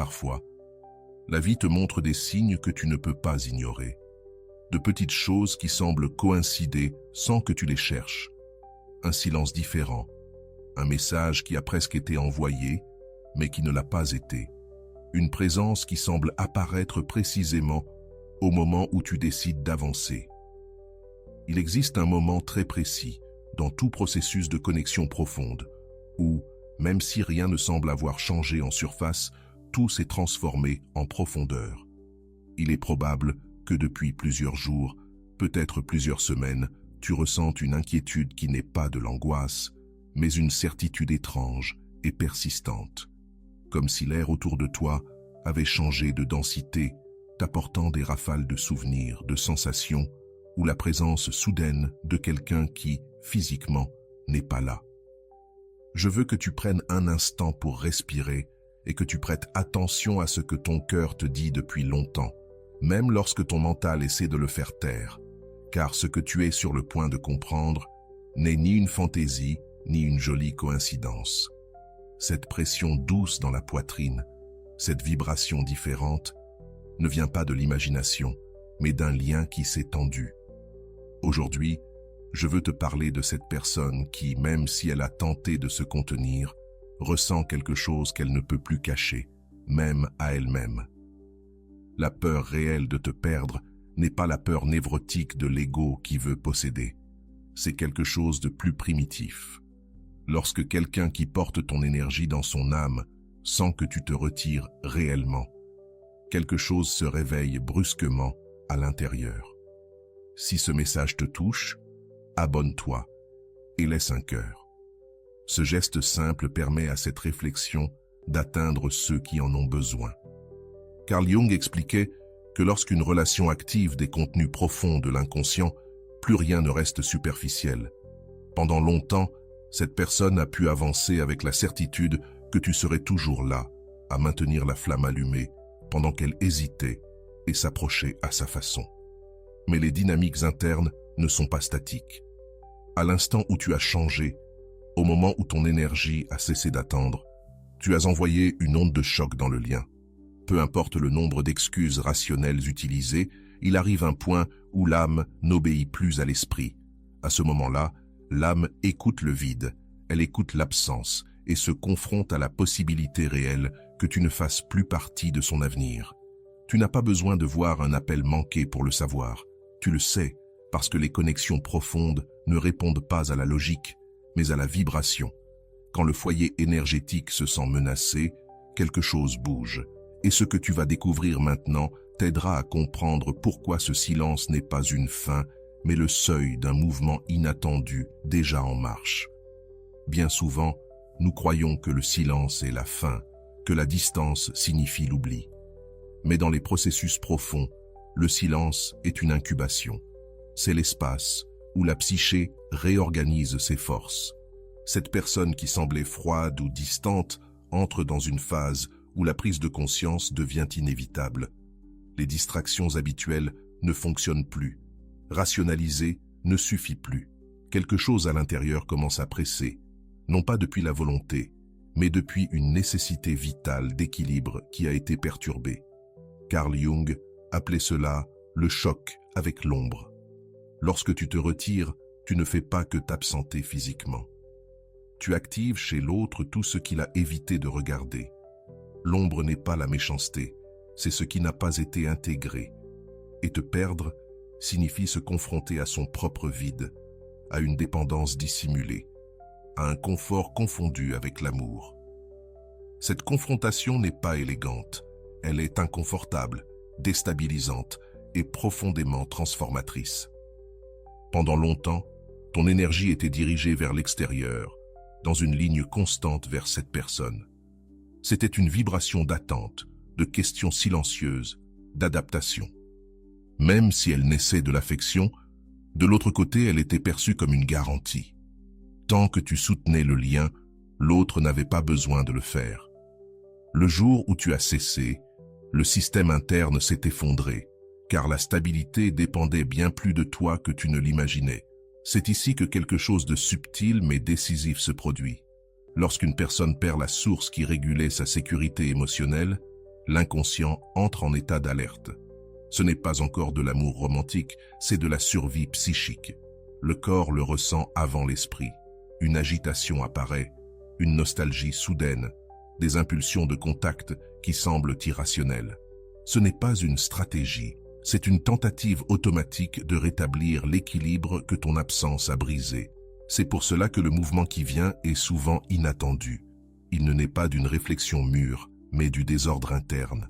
Parfois, la vie te montre des signes que tu ne peux pas ignorer. De petites choses qui semblent coïncider sans que tu les cherches. Un silence différent, un message qui a presque été envoyé, mais qui ne l'a pas été. Une présence qui semble apparaître précisément au moment où tu décides d'avancer. Il existe un moment très précis dans tout processus de connexion profonde, où, même si rien ne semble avoir changé en surface, tout s'est transformé en profondeur. Il est probable que depuis plusieurs jours, peut-être plusieurs semaines, tu ressentes une inquiétude qui n'est pas de l'angoisse, mais une certitude étrange et persistante, comme si l'air autour de toi avait changé de densité, t'apportant des rafales de souvenirs, de sensations, ou la présence soudaine de quelqu'un qui, physiquement, n'est pas là. Je veux que tu prennes un instant pour respirer et que tu prêtes attention à ce que ton cœur te dit depuis longtemps, même lorsque ton mental essaie de le faire taire, car ce que tu es sur le point de comprendre n'est ni une fantaisie, ni une jolie coïncidence. Cette pression douce dans la poitrine, cette vibration différente, ne vient pas de l'imagination, mais d'un lien qui s'est tendu. Aujourd'hui, je veux te parler de cette personne qui, même si elle a tenté de se contenir, ressent quelque chose qu'elle ne peut plus cacher, même à elle-même. La peur réelle de te perdre n'est pas la peur névrotique de l'ego qui veut posséder. C'est quelque chose de plus primitif. Lorsque quelqu'un qui porte ton énergie dans son âme sent que tu te retires réellement, quelque chose se réveille brusquement à l'intérieur. Si ce message te touche, abonne-toi et laisse un cœur. Ce geste simple permet à cette réflexion d'atteindre ceux qui en ont besoin. Carl Jung expliquait que lorsqu'une relation active des contenus profonds de l'inconscient, plus rien ne reste superficiel. Pendant longtemps, cette personne a pu avancer avec la certitude que tu serais toujours là, à maintenir la flamme allumée, pendant qu'elle hésitait et s'approchait à sa façon. Mais les dynamiques internes ne sont pas statiques. À l'instant où tu as changé, au moment où ton énergie a cessé d'attendre, tu as envoyé une onde de choc dans le lien. Peu importe le nombre d'excuses rationnelles utilisées, il arrive un point où l'âme n'obéit plus à l'esprit. À ce moment-là, l'âme écoute le vide, elle écoute l'absence et se confronte à la possibilité réelle que tu ne fasses plus partie de son avenir. Tu n'as pas besoin de voir un appel manqué pour le savoir. Tu le sais, parce que les connexions profondes ne répondent pas à la logique, mais à la vibration. Quand le foyer énergétique se sent menacé, quelque chose bouge. Et ce que tu vas découvrir maintenant t'aidera à comprendre pourquoi ce silence n'est pas une fin, mais le seuil d'un mouvement inattendu déjà en marche. Bien souvent, nous croyons que le silence est la fin, que la distance signifie l'oubli. Mais dans les processus profonds, le silence est une incubation. C'est l'espace où la psyché réorganise ses forces. Cette personne qui semblait froide ou distante entre dans une phase où la prise de conscience devient inévitable. Les distractions habituelles ne fonctionnent plus. Rationaliser ne suffit plus. Quelque chose à l'intérieur commence à presser, non pas depuis la volonté, mais depuis une nécessité vitale d'équilibre qui a été perturbée. Carl Jung appelait cela le choc avec l'ombre. Lorsque tu te retires, tu ne fais pas que t'absenter physiquement. Tu actives chez l'autre tout ce qu'il a évité de regarder. L'ombre n'est pas la méchanceté, c'est ce qui n'a pas été intégré. Et te perdre signifie se confronter à son propre vide, à une dépendance dissimulée, à un confort confondu avec l'amour. Cette confrontation n'est pas élégante, elle est inconfortable, déstabilisante et profondément transformatrice. Pendant longtemps, ton énergie était dirigée vers l'extérieur, dans une ligne constante vers cette personne. C'était une vibration d'attente, de questions silencieuses, d'adaptation. Même si elle naissait de l'affection, de l'autre côté, elle était perçue comme une garantie. Tant que tu soutenais le lien, l'autre n'avait pas besoin de le faire. Le jour où tu as cessé, le système interne s'est effondré, car la stabilité dépendait bien plus de toi que tu ne l'imaginais. C'est ici que quelque chose de subtil mais décisif se produit. Lorsqu'une personne perd la source qui régulait sa sécurité émotionnelle, l'inconscient entre en état d'alerte. Ce n'est pas encore de l'amour romantique, c'est de la survie psychique. Le corps le ressent avant l'esprit. Une agitation apparaît, une nostalgie soudaine, des impulsions de contact qui semblent irrationnelles. Ce n'est pas une stratégie, c'est une tentative automatique de rétablir l'équilibre que ton absence a brisé. C'est pour cela que le mouvement qui vient est souvent inattendu. Il ne naît pas d'une réflexion mûre, mais du désordre interne.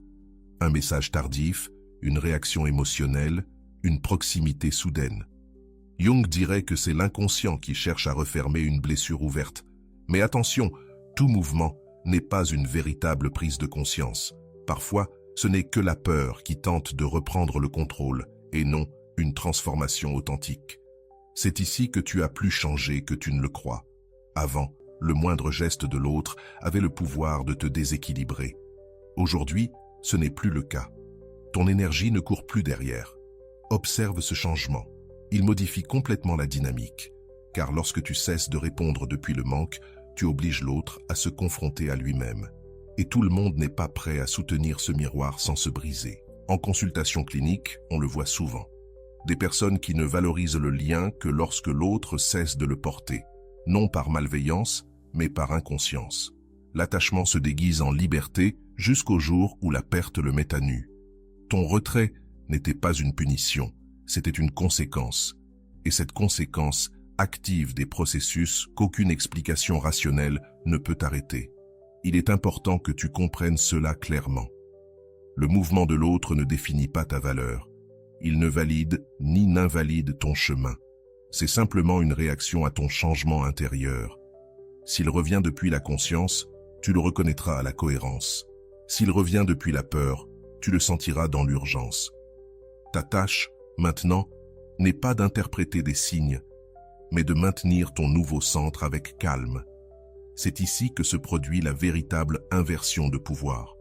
Un message tardif, une réaction émotionnelle, une proximité soudaine. Jung dirait que c'est l'inconscient qui cherche à refermer une blessure ouverte. Mais attention, tout mouvement n'est pas une véritable prise de conscience. Parfois, ce n'est que la peur qui tente de reprendre le contrôle, et non une transformation authentique. C'est ici que tu as plus changé que tu ne le crois. Avant, le moindre geste de l'autre avait le pouvoir de te déséquilibrer. Aujourd'hui, ce n'est plus le cas. Ton énergie ne court plus derrière. Observe ce changement. Il modifie complètement la dynamique, car lorsque tu cesses de répondre depuis le manque, tu obliges l'autre à se confronter à lui-même. Et tout le monde n'est pas prêt à soutenir ce miroir sans se briser. En consultation clinique, on le voit souvent. Des personnes qui ne valorisent le lien que lorsque l'autre cesse de le porter, non par malveillance, mais par inconscience. L'attachement se déguise en liberté jusqu'au jour où la perte le met à nu. Ton retrait n'était pas une punition, c'était une conséquence. Et cette conséquence active des processus qu'aucune explication rationnelle ne peut arrêter. Il est important que tu comprennes cela clairement. Le mouvement de l'autre ne définit pas ta valeur. Il ne valide ni n'invalide ton chemin. C'est simplement une réaction à ton changement intérieur. S'il revient depuis la conscience, tu le reconnaîtras à la cohérence. S'il revient depuis la peur, tu le sentiras dans l'urgence. Ta tâche, maintenant, n'est pas d'interpréter des signes, mais de maintenir ton nouveau centre avec calme. C'est ici que se produit la véritable inversion de pouvoir.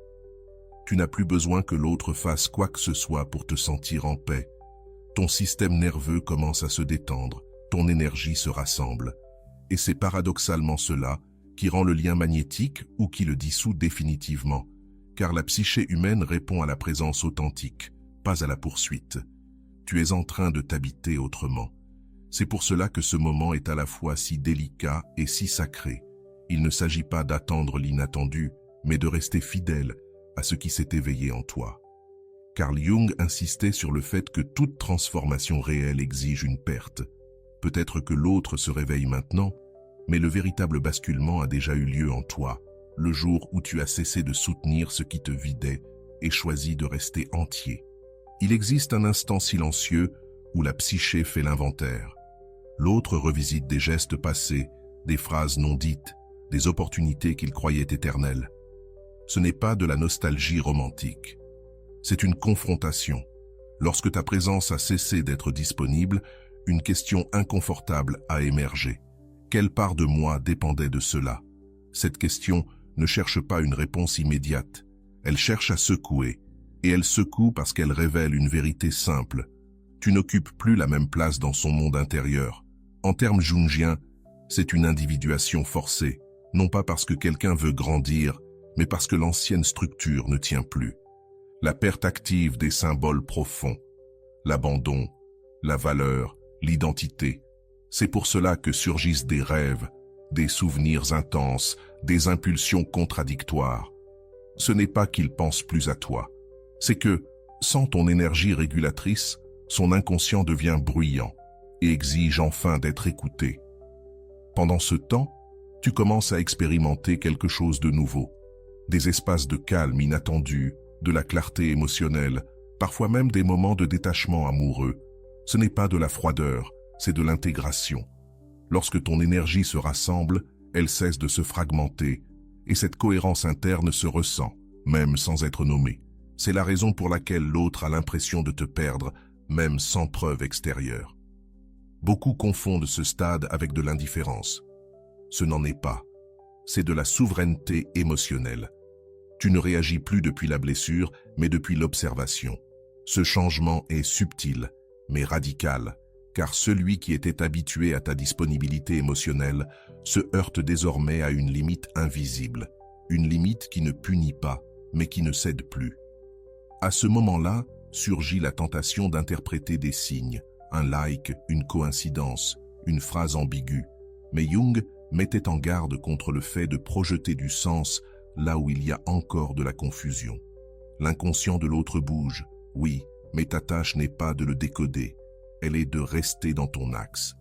Tu n'as plus besoin que l'autre fasse quoi que ce soit pour te sentir en paix. Ton système nerveux commence à se détendre, ton énergie se rassemble. Et c'est paradoxalement cela qui rend le lien magnétique ou qui le dissout définitivement, car la psyché humaine répond à la présence authentique, pas à la poursuite. Tu es en train de t'habiter autrement. C'est pour cela que ce moment est à la fois si délicat et si sacré. Il ne s'agit pas d'attendre l'inattendu, mais de rester fidèle à ce qui s'est éveillé en toi. Carl Jung insistait sur le fait que toute transformation réelle exige une perte. Peut-être que l'autre se réveille maintenant, mais le véritable basculement a déjà eu lieu en toi, le jour où tu as cessé de soutenir ce qui te vidait et choisi de rester entier. Il existe un instant silencieux où la psyché fait l'inventaire. L'autre revisite des gestes passés, des phrases non dites, des opportunités qu'il croyait éternelles. Ce n'est pas de la nostalgie romantique. C'est une confrontation. Lorsque ta présence a cessé d'être disponible, une question inconfortable a émergé. Quelle part de moi dépendait de cela? Cette question ne cherche pas une réponse immédiate. Elle cherche à secouer. Et elle secoue parce qu'elle révèle une vérité simple. Tu n'occupes plus la même place dans son monde intérieur. En termes jungiens, c'est une individuation forcée, non pas parce que quelqu'un veut grandir, mais parce que l'ancienne structure ne tient plus. La perte active des symboles profonds, l'abandon, la valeur, l'identité. C'est pour cela que surgissent des rêves, des souvenirs intenses, des impulsions contradictoires. Ce n'est pas qu'il pense plus à toi. C'est que, sans ton énergie régulatrice, son inconscient devient bruyant et exige enfin d'être écouté. Pendant ce temps, tu commences à expérimenter quelque chose de nouveau. Des espaces de calme inattendus, de la clarté émotionnelle, parfois même des moments de détachement amoureux. Ce n'est pas de la froideur, c'est de l'intégration. Lorsque ton énergie se rassemble, elle cesse de se fragmenter, et cette cohérence interne se ressent, même sans être nommée. C'est la raison pour laquelle l'autre a l'impression de te perdre, même sans preuve extérieure. Beaucoup confondent ce stade avec de l'indifférence. Ce n'en est pas. C'est de la souveraineté émotionnelle. Tu ne réagis plus depuis la blessure, mais depuis l'observation. Ce changement est subtil, mais radical, car celui qui était habitué à ta disponibilité émotionnelle se heurte désormais à une limite invisible, une limite qui ne punit pas, mais qui ne cède plus. À ce moment-là, surgit la tentation d'interpréter des signes, un like, une coïncidence, une phrase ambiguë. Mais Jung mettait en garde contre le fait de projeter du sens là où il y a encore de la confusion. L'inconscient de l'autre bouge, oui, mais ta tâche n'est pas de le décoder, elle est de rester dans ton axe.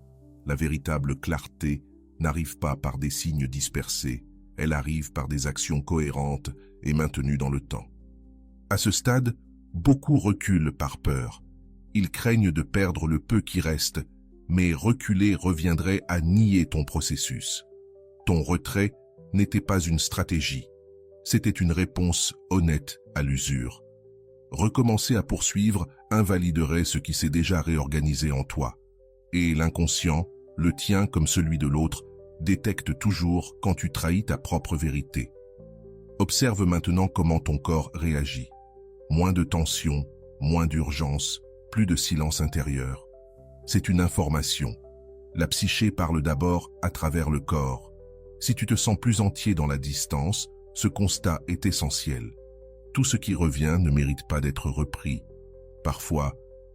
La véritable clarté n'arrive pas par des signes dispersés, elle arrive par des actions cohérentes et maintenues dans le temps. À ce stade, beaucoup reculent par peur. Ils craignent de perdre le peu qui reste, mais reculer reviendrait à nier ton processus. Ton retrait n'était pas une stratégie, c'était une réponse honnête à l'usure. Recommencer à poursuivre invaliderait ce qui s'est déjà réorganisé en toi. Et l'inconscient, le tien comme celui de l'autre, détecte toujours quand tu trahis ta propre vérité. Observe maintenant comment ton corps réagit. Moins de tension, moins d'urgence, plus de silence intérieur. C'est une information. La psyché parle d'abord à travers le corps. Si tu te sens plus entier dans la distance, ce constat est essentiel. Tout ce qui revient ne mérite pas d'être repris. Parfois,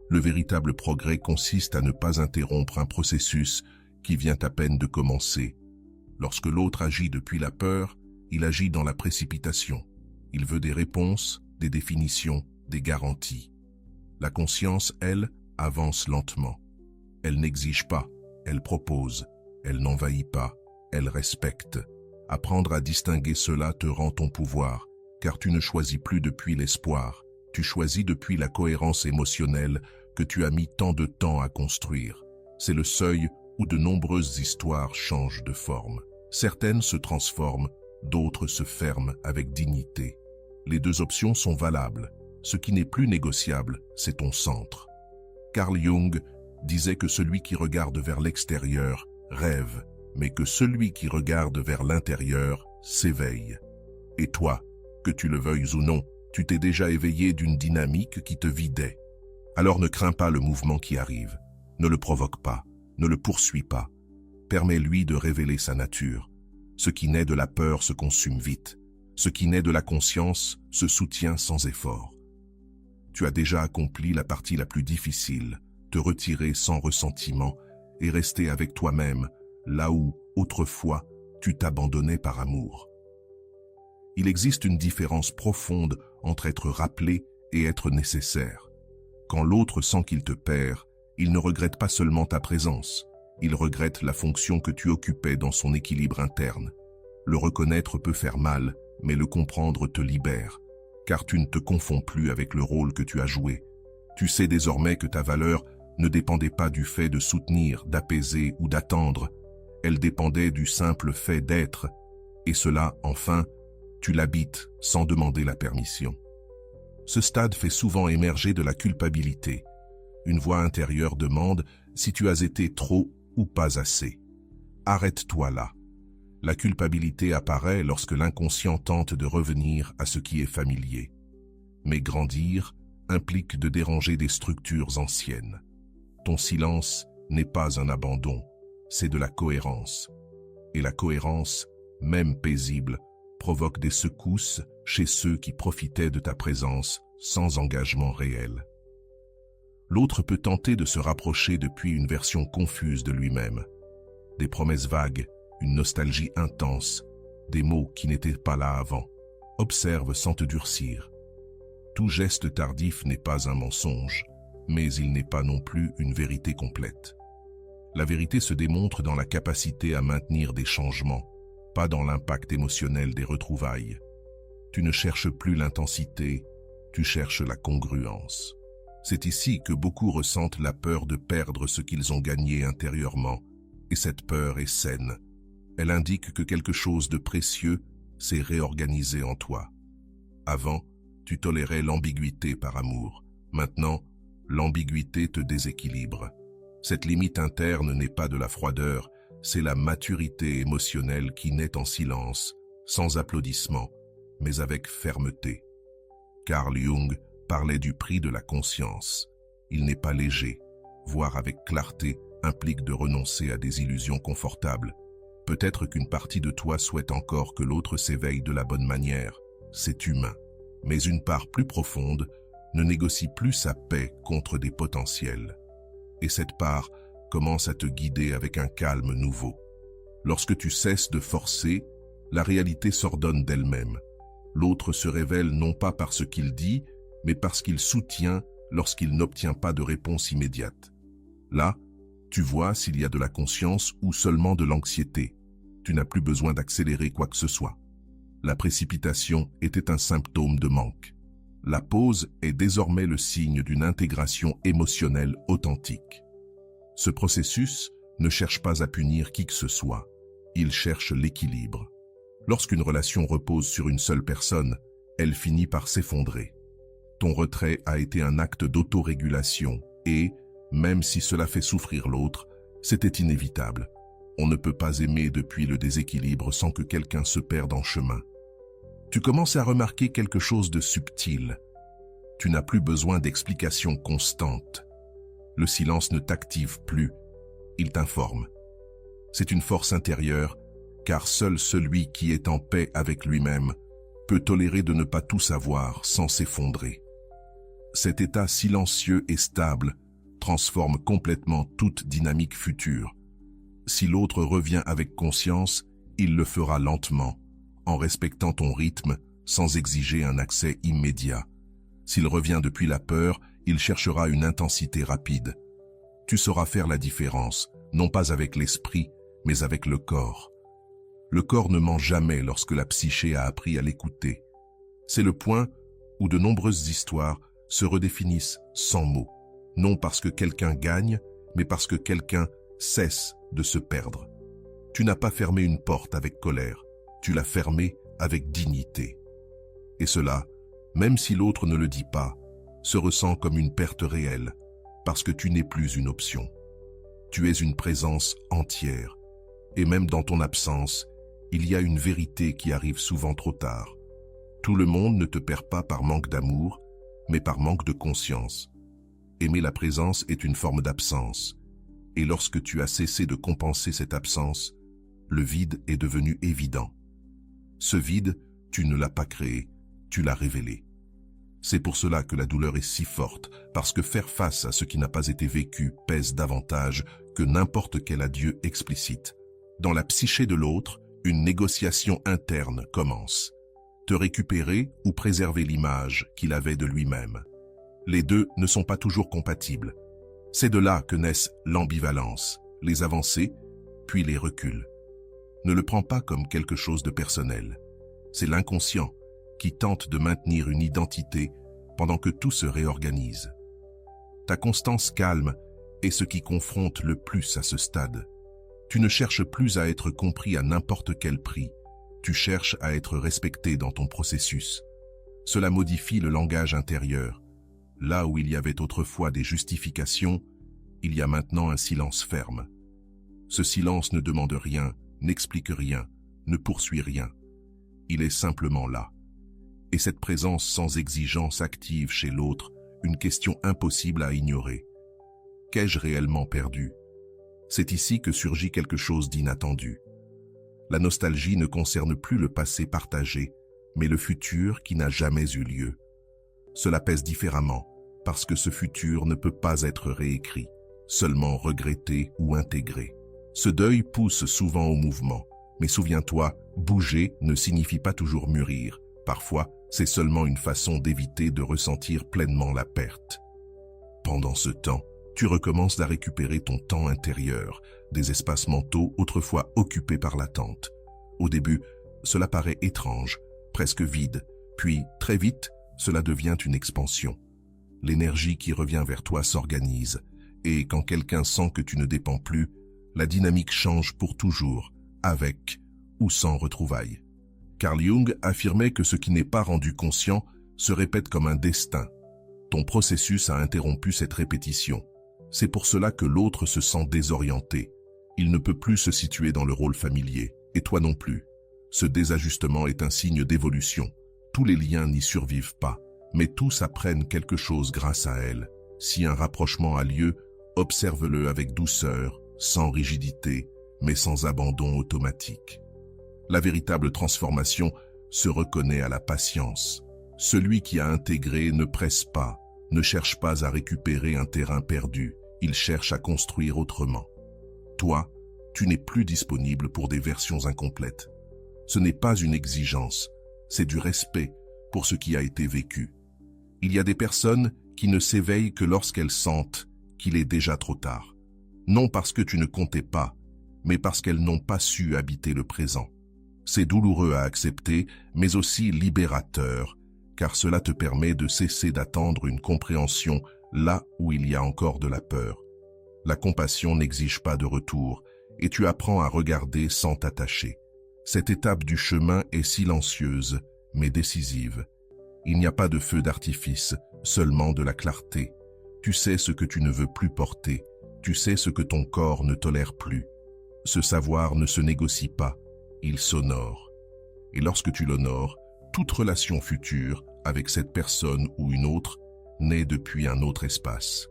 le véritable progrès consiste à ne pas interrompre un processus qui vient à peine de commencer. Lorsque l'autre agit depuis la peur, il agit dans la précipitation. Il veut des réponses, des définitions, des garanties. La conscience, elle, avance lentement. Elle n'exige pas, elle propose, elle n'envahit pas, elle respecte. Apprendre à distinguer cela te rend ton pouvoir, car tu ne choisis plus depuis l'espoir, tu choisis depuis la cohérence émotionnelle que tu as mis tant de temps à construire. C'est le seuil où de nombreuses histoires changent de forme. Certaines se transforment, d'autres se ferment avec dignité. Les deux options sont valables. Ce qui n'est plus négociable, c'est ton centre. Carl Jung disait que celui qui regarde vers l'extérieur rêve, mais que celui qui regarde vers l'intérieur s'éveille. Et toi, que tu le veuilles ou non, tu t'es déjà éveillé d'une dynamique qui te vidait. Alors ne crains pas le mouvement qui arrive, ne le provoque pas, ne le poursuis pas. Permets-lui de révéler sa nature. Ce qui naît de la peur se consume vite. Ce qui naît de la conscience se soutient sans effort. Tu as déjà accompli la partie la plus difficile, te retirer sans ressentiment et rester avec toi-même, là où, autrefois, tu t'abandonnais par amour. Il existe une différence profonde entre être rappelé et être nécessaire. Quand l'autre sent qu'il te perd, il ne regrette pas seulement ta présence, il regrette la fonction que tu occupais dans son équilibre interne. Le reconnaître peut faire mal, mais le comprendre te libère, car tu ne te confonds plus avec le rôle que tu as joué. Tu sais désormais que ta valeur ne dépendait pas du fait de soutenir, d'apaiser ou d'attendre, elle dépendait du simple fait d'être, et cela, enfin, tu l'habites sans demander la permission. Ce stade fait souvent émerger de la culpabilité. Une voix intérieure demande si tu as été trop ou pas assez. Arrête-toi là. La culpabilité apparaît lorsque l'inconscient tente de revenir à ce qui est familier. Mais grandir implique de déranger des structures anciennes. Ton silence n'est pas un abandon, c'est de la cohérence. Et la cohérence, même paisible, provoque des secousses chez ceux qui profitaient de ta présence sans engagement réel. L'autre peut tenter de se rapprocher depuis une version confuse de lui-même. Des promesses vagues, une nostalgie intense, des mots qui n'étaient pas là avant. Observe sans te durcir. Tout geste tardif n'est pas un mensonge, mais il n'est pas non plus une vérité complète. La vérité se démontre dans la capacité à maintenir des changements, pas dans l'impact émotionnel des retrouvailles. Tu ne cherches plus l'intensité, tu cherches la congruence. C'est ici que beaucoup ressentent la peur de perdre ce qu'ils ont gagné intérieurement, et cette peur est saine. Elle indique que quelque chose de précieux s'est réorganisé en toi. Avant, tu tolérais l'ambiguïté par amour. Maintenant, l'ambiguïté te déséquilibre. Cette limite interne n'est pas de la froideur, c'est la maturité émotionnelle qui naît en silence, sans applaudissements, mais avec fermeté. Carl Jung parlait du prix de la conscience. Il n'est pas léger. Voir avec clarté implique de renoncer à des illusions confortables. Peut-être qu'une partie de toi souhaite encore que l'autre s'éveille de la bonne manière. C'est humain. Mais une part plus profonde ne négocie plus sa paix contre des potentiels. Et cette part commence à te guider avec un calme nouveau. Lorsque tu cesses de forcer, la réalité s'ordonne d'elle-même. L'autre se révèle non pas par ce qu'il dit, mais parce qu'il soutient lorsqu'il n'obtient pas de réponse immédiate. Là, tu vois s'il y a de la conscience ou seulement de l'anxiété. Tu n'as plus besoin d'accélérer quoi que ce soit. La précipitation était un symptôme de manque. La pause est désormais le signe d'une intégration émotionnelle authentique. Ce processus ne cherche pas à punir qui que ce soit. Il cherche l'équilibre. Lorsqu'une relation repose sur une seule personne, elle finit par s'effondrer. Ton retrait a été un acte d'autorégulation et, même si cela fait souffrir l'autre, c'était inévitable. On ne peut pas aimer depuis le déséquilibre sans que quelqu'un se perde en chemin. Tu commences à remarquer quelque chose de subtil. Tu n'as plus besoin d'explications constantes. Le silence ne t'active plus, il t'informe. C'est une force intérieure, car seul celui qui est en paix avec lui-même peut tolérer de ne pas tout savoir sans s'effondrer. Cet état silencieux et stable transforme complètement toute dynamique future. Si l'autre revient avec conscience, il le fera lentement, en respectant ton rythme, sans exiger un accès immédiat. S'il revient depuis la peur, il cherchera une intensité rapide. Tu sauras faire la différence, non pas avec l'esprit, mais avec le corps. Le corps ne ment jamais lorsque la psyché a appris à l'écouter. C'est le point où de nombreuses histoires se redéfinissent sans mots, non parce que quelqu'un gagne, mais parce que quelqu'un cesse de se perdre. Tu n'as pas fermé une porte avec colère, tu l'as fermée avec dignité. Et cela, même si l'autre ne le dit pas, se ressent comme une perte réelle, parce que tu n'es plus une option. Tu es une présence entière, et même dans ton absence, il y a une vérité qui arrive souvent trop tard. Tout le monde ne te perd pas par manque d'amour, mais par manque de conscience. Aimer la présence est une forme d'absence, et lorsque tu as cessé de compenser cette absence, le vide est devenu évident. Ce vide, tu ne l'as pas créé, tu l'as révélé. C'est pour cela que la douleur est si forte, parce que faire face à ce qui n'a pas été vécu pèse davantage que n'importe quel adieu explicite. Dans la psyché de l'autre, une négociation interne commence. Te récupérer ou préserver l'image qu'il avait de lui-même. Les deux ne sont pas toujours compatibles. C'est de là que naissent l'ambivalence, les avancées, puis les reculs. Ne le prends pas comme quelque chose de personnel. C'est l'inconscient qui tente de maintenir une identité pendant que tout se réorganise. Ta constance calme est ce qui confronte le plus à ce stade. Tu ne cherches plus à être compris à n'importe quel prix. Tu cherches à être respecté dans ton processus. Cela modifie le langage intérieur. Là où il y avait autrefois des justifications, il y a maintenant un silence ferme. Ce silence ne demande rien, n'explique rien, ne poursuit rien. Il est simplement là. Et cette présence sans exigence active chez l'autre une question impossible à ignorer. Qu'ai-je réellement perdu? C'est ici que surgit quelque chose d'inattendu. La nostalgie ne concerne plus le passé partagé, mais le futur qui n'a jamais eu lieu. Cela pèse différemment, parce que ce futur ne peut pas être réécrit, seulement regretté ou intégré. Ce deuil pousse souvent au mouvement, mais souviens-toi, bouger ne signifie pas toujours mûrir. Parfois, c'est seulement une façon d'éviter de ressentir pleinement la perte. Pendant ce temps, tu recommences à récupérer ton temps intérieur, des espaces mentaux autrefois occupés par l'attente. Au début, cela paraît étrange, presque vide, puis très vite, cela devient une expansion. L'énergie qui revient vers toi s'organise, et quand quelqu'un sent que tu ne dépends plus, la dynamique change pour toujours, avec ou sans retrouvailles. Carl Jung affirmait que ce qui n'est pas rendu conscient se répète comme un destin. Ton processus a interrompu cette répétition. C'est pour cela que l'autre se sent désorienté. Il ne peut plus se situer dans le rôle familier, et toi non plus. Ce désajustement est un signe d'évolution. Tous les liens n'y survivent pas, mais tous apprennent quelque chose grâce à elle. Si un rapprochement a lieu, observe-le avec douceur, sans rigidité, mais sans abandon automatique. La véritable transformation se reconnaît à la patience. Celui qui a intégré ne presse pas, ne cherche pas à récupérer un terrain perdu, il cherche à construire autrement. Toi, tu n'es plus disponible pour des versions incomplètes. Ce n'est pas une exigence, c'est du respect pour ce qui a été vécu. Il y a des personnes qui ne s'éveillent que lorsqu'elles sentent qu'il est déjà trop tard. Non parce que tu ne comptais pas, mais parce qu'elles n'ont pas su habiter le présent. C'est douloureux à accepter, mais aussi libérateur, car cela te permet de cesser d'attendre une compréhension là où il y a encore de la peur. La compassion n'exige pas de retour, et tu apprends à regarder sans t'attacher. Cette étape du chemin est silencieuse, mais décisive. Il n'y a pas de feu d'artifice, seulement de la clarté. Tu sais ce que tu ne veux plus porter, tu sais ce que ton corps ne tolère plus. Ce savoir ne se négocie pas, il s'honore. Et lorsque tu l'honores, toute relation future avec cette personne ou une autre naît depuis un autre espace.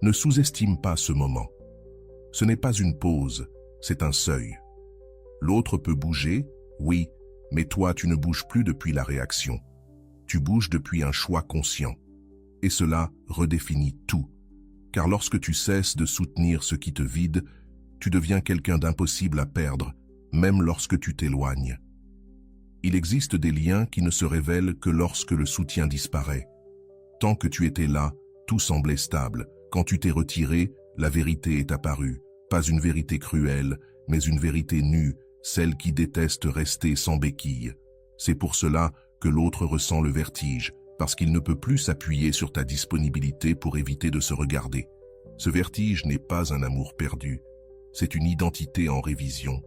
Ne sous-estime pas ce moment. Ce n'est pas une pause, c'est un seuil. L'autre peut bouger, oui, mais toi tu ne bouges plus depuis la réaction. Tu bouges depuis un choix conscient. Et cela redéfinit tout. Car lorsque tu cesses de soutenir ce qui te vide, tu deviens quelqu'un d'impossible à perdre, même lorsque tu t'éloignes. Il existe des liens qui ne se révèlent que lorsque le soutien disparaît. Tant que tu étais là, tout semblait stable. Quand tu t'es retiré, la vérité est apparue. Pas une vérité cruelle, mais une vérité nue, celle qui déteste rester sans béquille. C'est pour cela que l'autre ressent le vertige, parce qu'il ne peut plus s'appuyer sur ta disponibilité pour éviter de se regarder. Ce vertige n'est pas un amour perdu, c'est une identité en révision,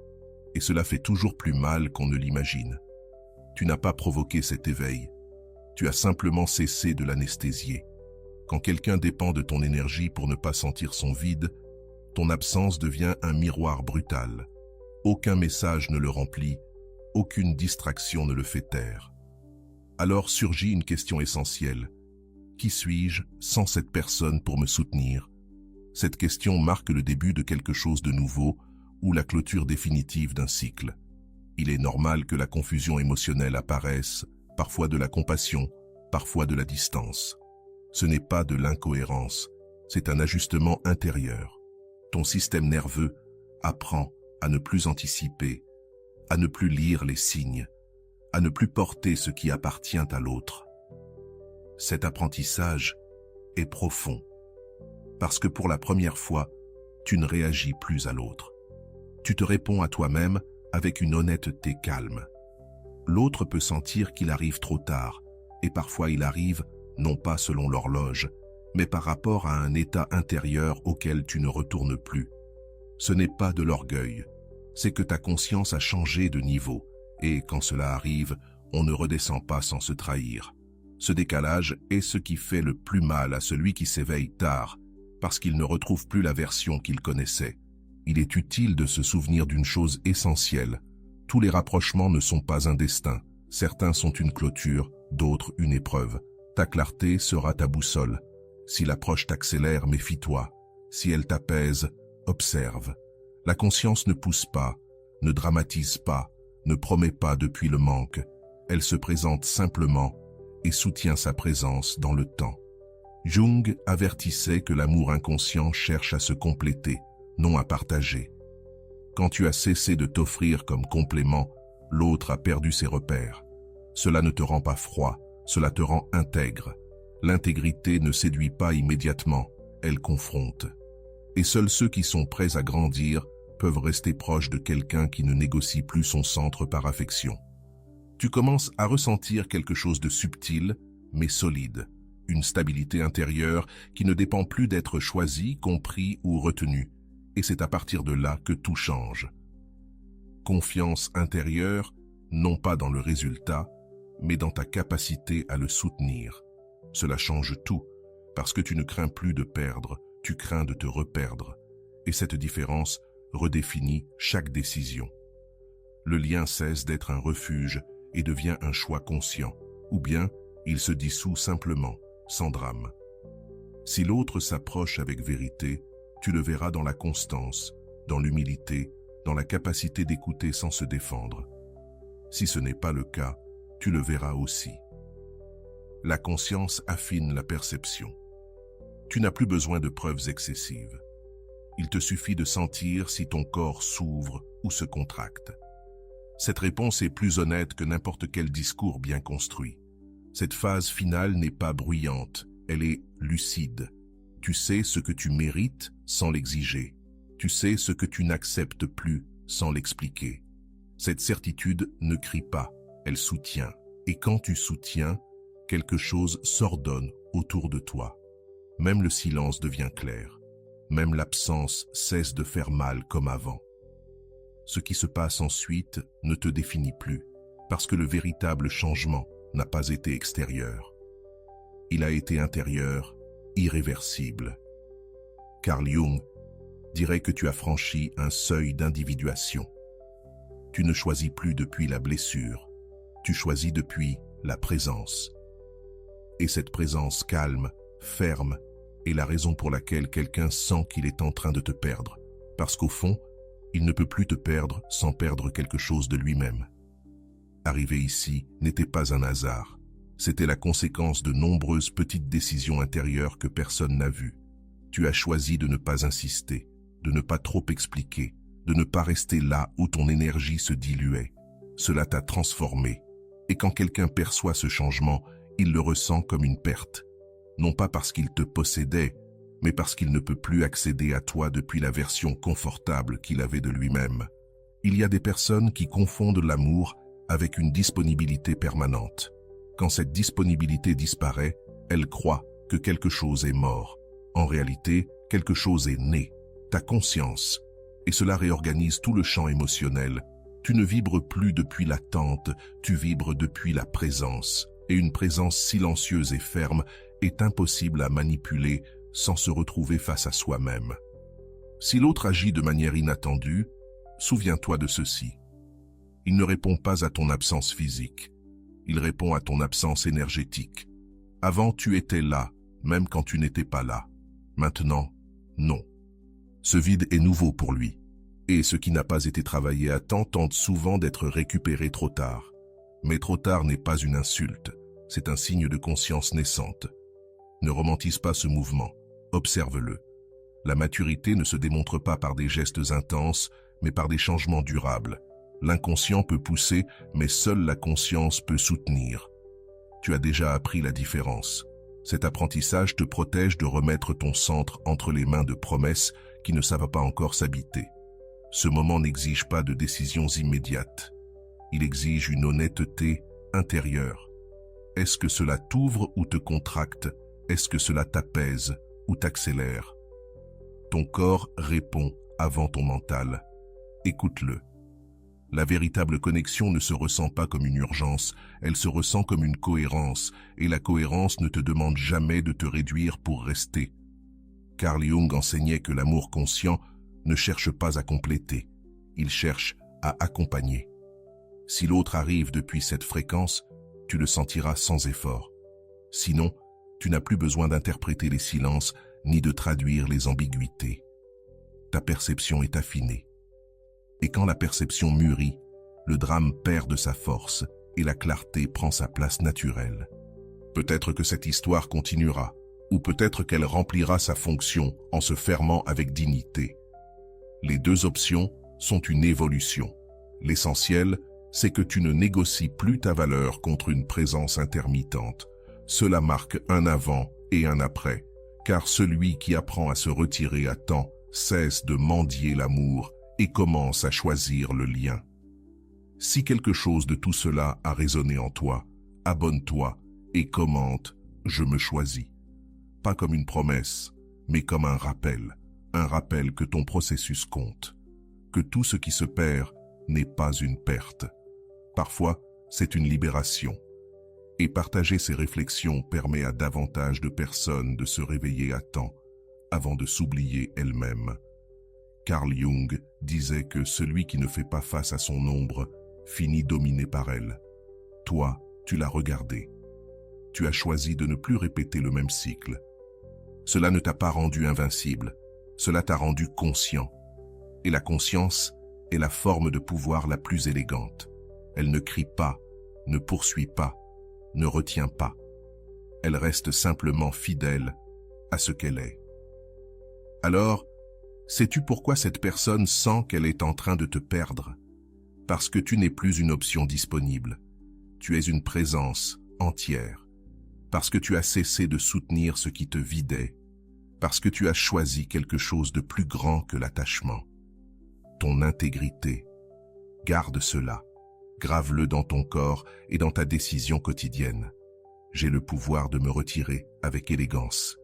et cela fait toujours plus mal qu'on ne l'imagine. Tu n'as pas provoqué cet éveil, tu as simplement cessé de l'anesthésier. Quand quelqu'un dépend de ton énergie pour ne pas sentir son vide, ton absence devient un miroir brutal. Aucun message ne le remplit, aucune distraction ne le fait taire. Alors surgit une question essentielle. Qui suis-je sans cette personne pour me soutenir? Cette question marque le début de quelque chose de nouveau ou la clôture définitive d'un cycle. Il est normal que la confusion émotionnelle apparaisse, parfois de la compassion, parfois de la distance. Ce n'est pas de l'incohérence, c'est un ajustement intérieur. Ton système nerveux apprend à ne plus anticiper, à ne plus lire les signes, à ne plus porter ce qui appartient à l'autre. Cet apprentissage est profond, parce que pour la première fois, tu ne réagis plus à l'autre. Tu te réponds à toi-même avec une honnêteté calme. L'autre peut sentir qu'il arrive trop tard, et parfois il arrive, non pas selon l'horloge, mais par rapport à un état intérieur auquel tu ne retournes plus. Ce n'est pas de l'orgueil, c'est que ta conscience a changé de niveau, et quand cela arrive, on ne redescend pas sans se trahir. Ce décalage est ce qui fait le plus mal à celui qui s'éveille tard, parce qu'il ne retrouve plus la version qu'il connaissait. Il est utile de se souvenir d'une chose essentielle. Tous les rapprochements ne sont pas un destin. Certains sont une clôture, d'autres une épreuve. Ta clarté sera ta boussole. Si l'approche t'accélère, méfie-toi. Si elle t'apaise, observe. La conscience ne pousse pas, ne dramatise pas, ne promet pas depuis le manque. Elle se présente simplement et soutient sa présence dans le temps. Jung avertissait que l'amour inconscient cherche à se compléter, non à partager. Quand tu as cessé de t'offrir comme complément, l'autre a perdu ses repères. Cela ne te rend pas froid, cela te rend intègre. L'intégrité ne séduit pas immédiatement, elle confronte. Et seuls ceux qui sont prêts à grandir peuvent rester proches de quelqu'un qui ne négocie plus son centre par affection. Tu commences à ressentir quelque chose de subtil, mais solide. Une stabilité intérieure qui ne dépend plus d'être choisi, compris ou retenu. Et c'est à partir de là que tout change. Confiance intérieure, non pas dans le résultat, mais dans ta capacité à le soutenir. Cela change tout, parce que tu ne crains plus de perdre, tu crains de te reperdre. Et cette différence redéfinit chaque décision. Le lien cesse d'être un refuge et devient un choix conscient, ou bien il se dissout simplement, sans drame. Si l'autre s'approche avec vérité, tu le verras dans la constance, dans l'humilité, dans la capacité d'écouter sans se défendre. Si ce n'est pas le cas, tu le verras aussi. La conscience affine la perception. Tu n'as plus besoin de preuves excessives. Il te suffit de sentir si ton corps s'ouvre ou se contracte. Cette réponse est plus honnête que n'importe quel discours bien construit. Cette phase finale n'est pas bruyante, elle est lucide. Tu sais ce que tu mérites sans l'exiger. Tu sais ce que tu n'acceptes plus sans l'expliquer. Cette certitude ne crie pas, elle soutient. Et quand tu soutiens, quelque chose s'ordonne autour de toi. Même le silence devient clair. Même l'absence cesse de faire mal comme avant. Ce qui se passe ensuite ne te définit plus, parce que le véritable changement n'a pas été extérieur. Il a été intérieur, irréversible. Carl Jung dirait que tu as franchi un seuil d'individuation. Tu ne choisis plus depuis la blessure, tu choisis depuis la présence. Et cette présence calme, ferme, est la raison pour laquelle quelqu'un sent qu'il est en train de te perdre, parce qu'au fond, il ne peut plus te perdre sans perdre quelque chose de lui-même. Arriver ici n'était pas un hasard. C'était la conséquence de nombreuses petites décisions intérieures que personne n'a vues. Tu as choisi de ne pas insister, de ne pas trop expliquer, de ne pas rester là où ton énergie se diluait. Cela t'a transformé. Et quand quelqu'un perçoit ce changement, il le ressent comme une perte. Non pas parce qu'il te possédait, mais parce qu'il ne peut plus accéder à toi depuis la version confortable qu'il avait de lui-même. Il y a des personnes qui confondent l'amour avec une disponibilité permanente. Quand cette disponibilité disparaît, elles croient que quelque chose est mort. En réalité, quelque chose est né, ta conscience, et cela réorganise tout le champ émotionnel. Tu ne vibres plus depuis l'attente, tu vibres depuis la présence, et une présence silencieuse et ferme est impossible à manipuler sans se retrouver face à soi-même. Si l'autre agit de manière inattendue, souviens-toi de ceci. Il ne répond pas à ton absence physique, il répond à ton absence énergétique. Avant, tu étais là, même quand tu n'étais pas là. Maintenant, non. Ce vide est nouveau pour lui, et ce qui n'a pas été travaillé à temps tente souvent d'être récupéré trop tard. Mais trop tard n'est pas une insulte, c'est un signe de conscience naissante. Ne romantise pas ce mouvement, observe-le. La maturité ne se démontre pas par des gestes intenses, mais par des changements durables. L'inconscient peut pousser, mais seule la conscience peut soutenir. Tu as déjà appris la différence. Cet apprentissage te protège de remettre ton centre entre les mains de promesses qui ne savent pas encore s'habiter. Ce moment n'exige pas de décisions immédiates. Il exige une honnêteté intérieure. Est-ce que cela t'ouvre ou te contracte? Est-ce que cela t'apaise ou t'accélère? Ton corps répond avant ton mental. Écoute-le. La véritable connexion ne se ressent pas comme une urgence, elle se ressent comme une cohérence, et la cohérence ne te demande jamais de te réduire pour rester. Carl Jung enseignait que l'amour conscient ne cherche pas à compléter, il cherche à accompagner. Si l'autre arrive depuis cette fréquence, tu le sentiras sans effort. Sinon, tu n'as plus besoin d'interpréter les silences ni de traduire les ambiguïtés. Ta perception est affinée. Et quand la perception mûrit, le drame perd de sa force et la clarté prend sa place naturelle. Peut-être que cette histoire continuera, ou peut-être qu'elle remplira sa fonction en se fermant avec dignité. Les deux options sont une évolution. L'essentiel, c'est que tu ne négocies plus ta valeur contre une présence intermittente. Cela marque un avant et un après, car celui qui apprend à se retirer à temps cesse de mendier l'amour et commence à choisir le lien. Si quelque chose de tout cela a résonné en toi, abonne-toi et commente « Je me choisis ». Pas comme une promesse, mais comme un rappel que ton processus compte, que tout ce qui se perd n'est pas une perte. Parfois, c'est une libération. Et partager ces réflexions permet à davantage de personnes de se réveiller à temps avant de s'oublier elles-mêmes. Carl Jung disait que celui qui ne fait pas face à son ombre finit dominé par elle. Toi, tu l'as regardé. Tu as choisi de ne plus répéter le même cycle. Cela ne t'a pas rendu invincible, cela t'a rendu conscient. Et la conscience est la forme de pouvoir la plus élégante. Elle ne crie pas, ne poursuit pas, ne retient pas. elle reste simplement fidèle à ce qu'elle est. Alors, sais-tu pourquoi cette personne sent qu'elle est en train de te perdre? Parce que tu n'es plus une option disponible. Tu es une présence entière. Parce que tu as cessé de soutenir ce qui te vidait. Parce que tu as choisi quelque chose de plus grand que l'attachement. Ton intégrité. Garde cela. Grave-le dans ton corps et dans ta décision quotidienne. J'ai le pouvoir de me retirer avec élégance.